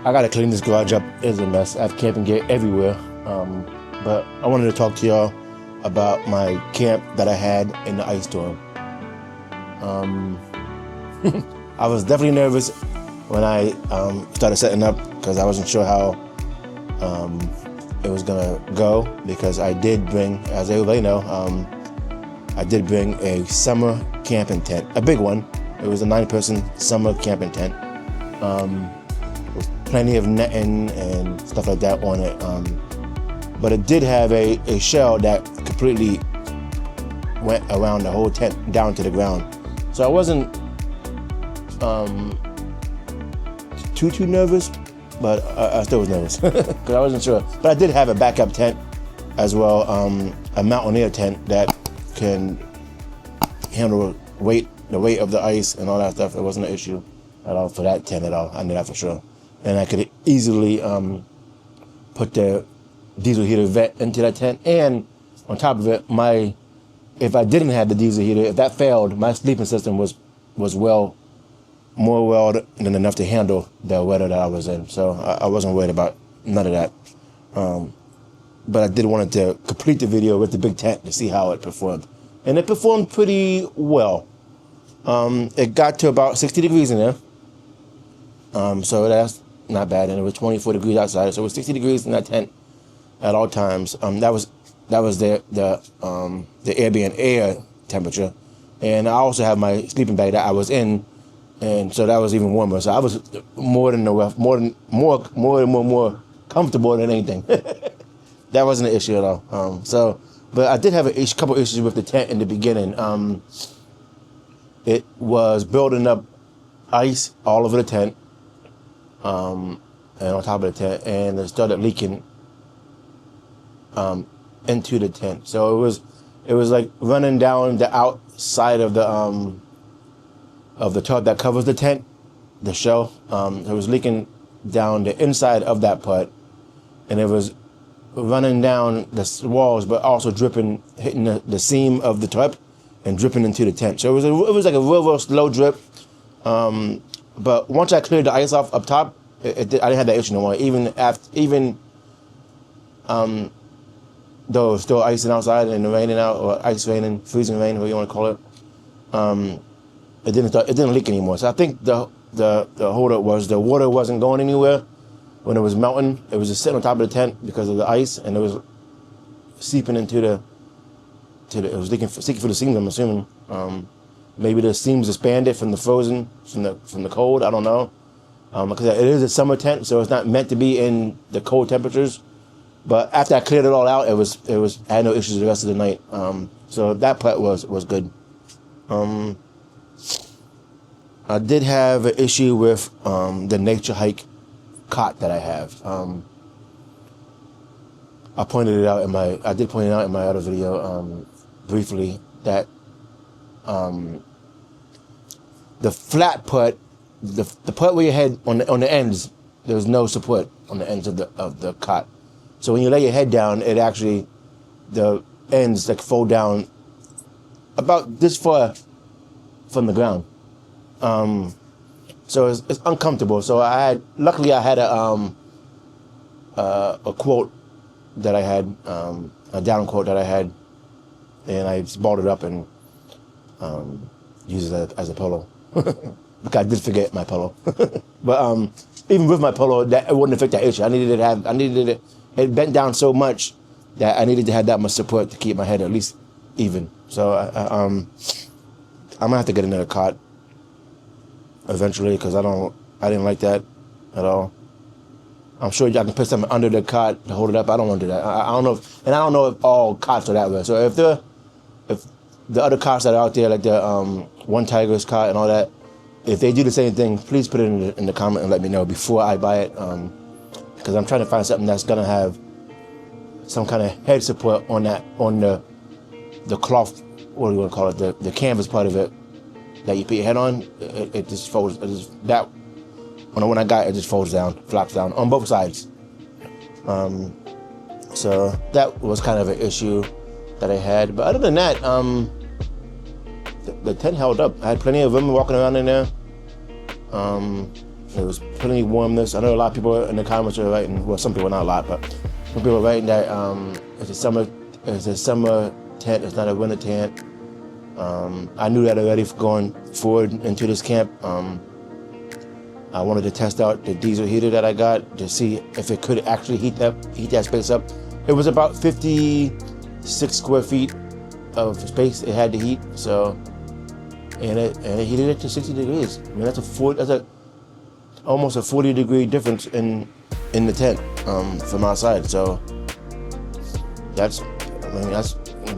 I gotta clean this garage up. It's a mess. I have camping gear everywhere. But I wanted to talk to y'all about my camp that I had in the ice storm. I was definitely nervous when I started setting up because I wasn't sure how it was gonna go, because I did bring, as everybody know, I did bring a summer camping tent, a big one. It was a 9-person summer camping tent. With plenty of netting and stuff like that on it. But it did have a shell that completely went around the whole tent down to the ground. So I wasn't too nervous, but I still was nervous because I wasn't sure. But I did have a backup tent as well, a mountaineer tent that can handle the weight of the ice and all that stuff. It wasn't an issue at all for that tent at all. I knew that for sure. And I could easily put the diesel heater vet into that tent. And on top of it, if I didn't have the diesel heater, if that failed, my sleeping system was more well than enough to handle the weather that I was in. So I wasn't worried about none of that. But I did want to complete the video with the big tent to see how it performed. And it performed pretty well. It got to about 60 degrees in there. So that's not bad. And it was 24 degrees outside. So it was 60 degrees in that tent at all times. That was the Airbnb air temperature. And I also have my sleeping bag that I was in, and so that was even warmer. So I was more comfortable than anything. That wasn't an issue at all. But I did have a couple issues with the tent in the beginning. It was building up ice all over the tent, and on top of the tent, and it started leaking into the tent. So it was like running down the outside of the tarp that covers the tent, the shell. It was leaking down the inside of that part, and it was running down the walls, but also hitting the seam of the tarp and dripping into the tent. So it was like a real slow drip. But once I cleared the ice off up top, I didn't have that issue no more. Even though it was still icing outside and raining out, or ice raining, freezing rain, whatever you want to call it, it didn't leak anymore. So I think the holdup was the water wasn't going anywhere when it was melting. It was just sitting on top of the tent because of the ice, and it was seeping it was leaking through the seams, I'm assuming. Maybe the seams expanded from the frozen, from the cold. I don't know. Because it is a summer tent, so it's not meant to be in the cold temperatures. But after I cleared it all out, I had no issues the rest of the night. So that part was good. I did have an issue with the nature hike cot that I have. I did point it out in my other video briefly that the flat part, the part where your head on the ends, there's no support on the ends of the cot. So when you lay your head down, it actually, the ends like fold down about this far from the ground. So it's uncomfortable. So luckily I had a quote that I had, a down quote that I had, and I just balled it up and used it as a pillow. Because I did forget my pillow. But even with my pillow, it wouldn't affect that issue. I needed it bent down so much that I needed to have that much support to keep my head at least even. So I'm gonna have to get another cot eventually, because I didn't like that at all. I'm sure I can put something under the cot to hold it up. I don't want to do that. I don't know if all cots are that way. So if the other cots that are out there, like the One Tiger's cot and all that, if they do the same thing, please put it in the comment and let me know before I buy it. Because I'm trying to find something that's gonna have some kind of head support on the cloth, what do you want to call it, the canvas part of it that you put your head on. It just folds. When I got it, just folds down, flops down on both sides. So that was kind of an issue that I had. But other than that, the tent held up. I had plenty of women walking around in there. It was plenty warmness. I know a lot of people in the comments are writing, well, some people, not a lot, but some people are writing that it's a summer tent, it's not a winter tent. I knew that already going forward into this camp. I wanted to test out the diesel heater that I got to see if it could actually heat that space up. It was about 56 square feet of space it had to heat, so and it heated it to 60 degrees. I mean, that's almost a 40-degree difference in the tent from outside. So that's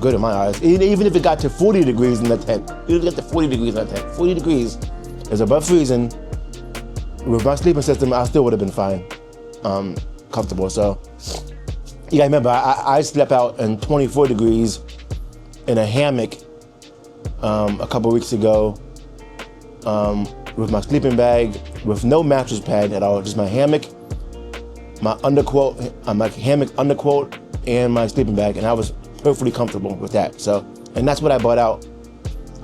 good in my eyes. Even if it got to 40 degrees in the tent, even if it got to 40 degrees in the tent, 40 degrees is above freezing. With my sleeping system, I still would have been fine, comfortable. So, yeah, I remember I slept out in 24 degrees in a hammock a couple weeks ago with my sleeping bag, with no mattress pad at all, just my hammock, my hammock underquilt, and my sleeping bag, and I was perfectly comfortable with that. So, and that's what I bought out.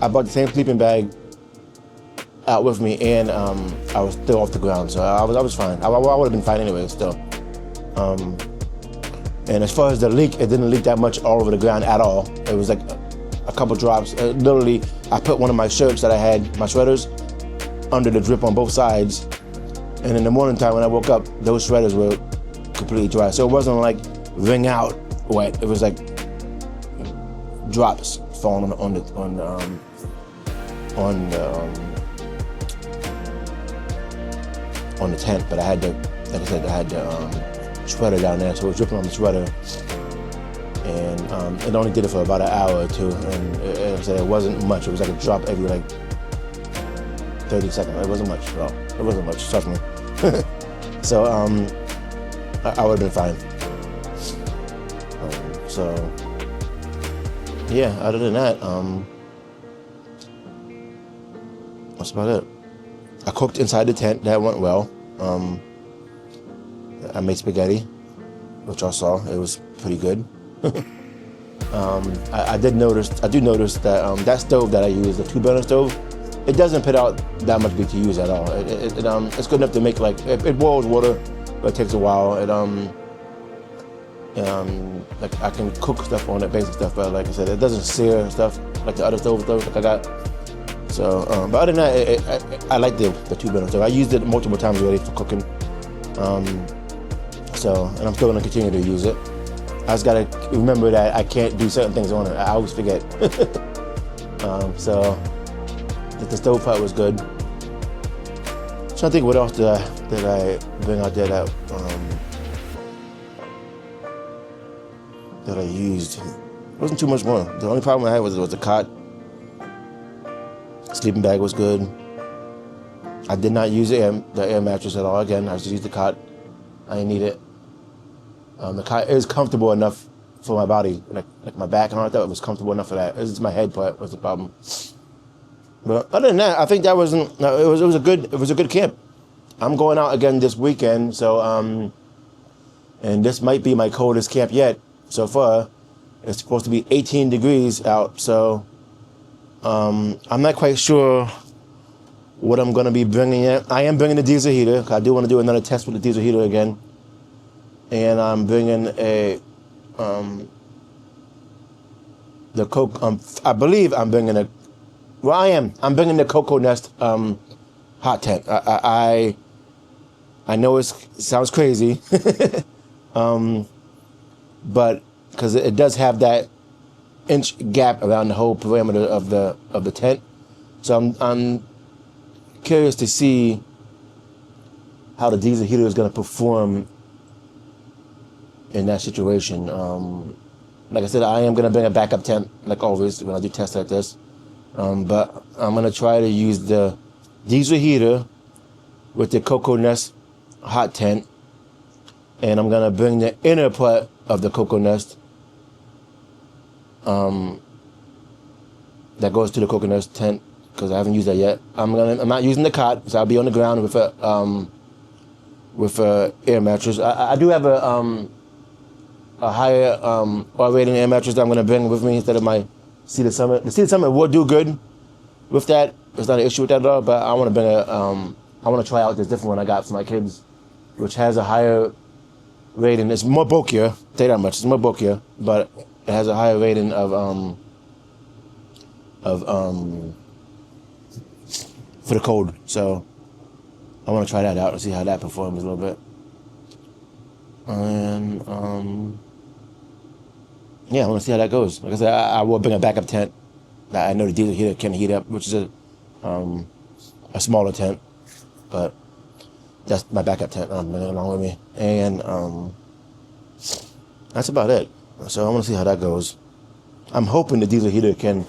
I bought the same sleeping bag out with me, and I was still off the ground, so I was fine. I would have been fine anyway, still. And as far as the leak, it didn't leak that much all over the ground at all. It was like a couple drops. Literally, I put one of my shirts that I had, my sweaters, under the drip on both sides, and in the morning time when I woke up, those sweaters were completely dry. So it wasn't like wring out wet. It was like drops falling on the tent, but I had the sweater down there, so it was dripping on the sweater, and it only did it for about an hour or two, and it wasn't much. It was like a drop every like 30 seconds. It wasn't much at all. It wasn't much, trust me. So I would have been fine. So yeah, other than that, that's about it. I cooked inside the tent. That went well. I made spaghetti, which I saw. It was pretty good. I do notice that that stove that I use, the 2-burner stove, it doesn't put out that much BTUs at all. It's good enough to make it boils water, but it takes a while. Like I can cook stuff on it, basic stuff, but like I said, it doesn't sear stuff like the other stove like I got. So, but other than that, I like the 2-burner stove. I used it multiple times already for cooking. So, and I'm still gonna continue to use it. I just gotta remember that I can't do certain things on it. I always forget. So, the stove part was good. Trying to think what else did I bring out there that I used. It wasn't too much more. The only problem I had was the cot. Sleeping bag was good. I did not use the air mattress at all. Again, I just used the cot. I didn't need it. The cot is comfortable enough for my body, like my back and all that. It was comfortable enough for that. It's my head part was the problem. But other than that, I think that wasn't. No, it was a good camp. I'm going out again this weekend, so and this might be my coldest camp yet so far. It's supposed to be 18 degrees out, so I'm not quite sure what I'm going to be bringing in. I am bringing the diesel heater. I do want to do another test with the diesel heater again. And I'm bringing I believe I'm bringing I'm bringing the Cocoa Nest hot tent. I know it sounds crazy, but because it does have that inch gap around the whole perimeter of the tent, so I'm curious to see how the diesel heater is going to perform in that situation. Like I said, I am going to bring a backup tent, like always, when I do tests like this. But I'm going to try to use the diesel heater with the Cocoa Nest hot tent. And I'm going to bring the inner part of the Cocoa Nest that goes to the Cocoa Nest tent, because I haven't used that yet. I'm not using the cot, so I'll be on the ground with a air mattress. I do have a higher R rating air mattress that I'm going to bring with me instead of my Cedar Summit. The Cedar Summit will do good with that. There's not an issue with that at all, but I want to bring a I want to try out this different one I got for my kids, which has a higher rating. It's more bulkier, tell you that much. It's more bulkier, but it has a higher rating of for the cold. So I want to try that out and see how that performs a little bit. And yeah, I want to see how that goes. Like I said, I will bring a backup tent that I know the diesel heater can heat up, which is a smaller tent, but that's my backup tent I'm bringing along with me. And that's about it. So I want to see how that goes. I'm hoping the diesel heater can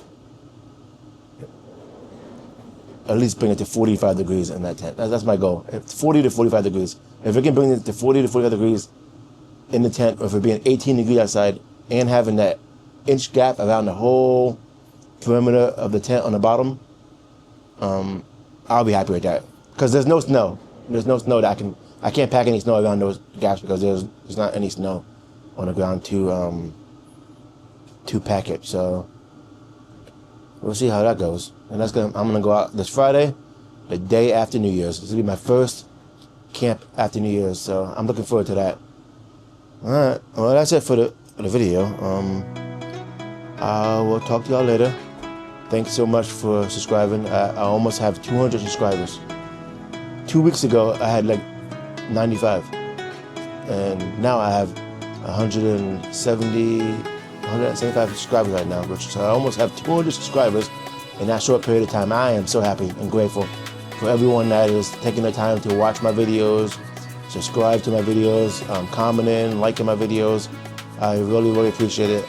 at least bring it to 45 degrees in that tent. That's my goal. 40 to 45 degrees. If it can bring it to 40 to 45 degrees in the tent, or if it being 18 degrees outside, and having that inch gap around the whole perimeter of the tent on the bottom, I'll be happy with that. Because there's no snow. There's no snow that I can't pack any snow around those gaps because there's not any snow on the ground to pack it. So we'll see how that goes. And I'm gonna go out this Friday, the day after New Year's. This will be my first camp after New Year's, so I'm looking forward to that. All right, well, that's it for the video. I will talk to y'all later. Thanks so much for subscribing. I almost have 200 subscribers. 2 weeks ago, I had like 95. And now I have 175 subscribers right now, so I almost have 200 subscribers in that short period of time. I am so happy and grateful for everyone that is taking the time to watch my videos, subscribe to my videos, commenting, liking my videos. I really, really appreciate it.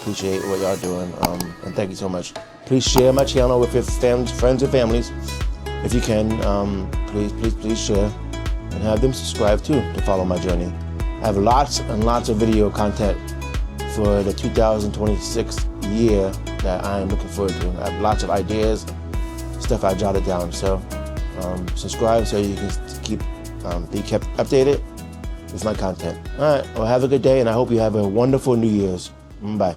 Appreciate what y'all doing, and thank you so much. Please share my channel with your friends and families. If you can, please share, and have them subscribe too to follow my journey. I have lots and lots of video content for the 2026 year that I am looking forward to. I have lots of ideas, stuff I jotted down. So subscribe so you can be kept updated with my content. All right, well, have a good day, and I hope you have a wonderful New Year's. Bye.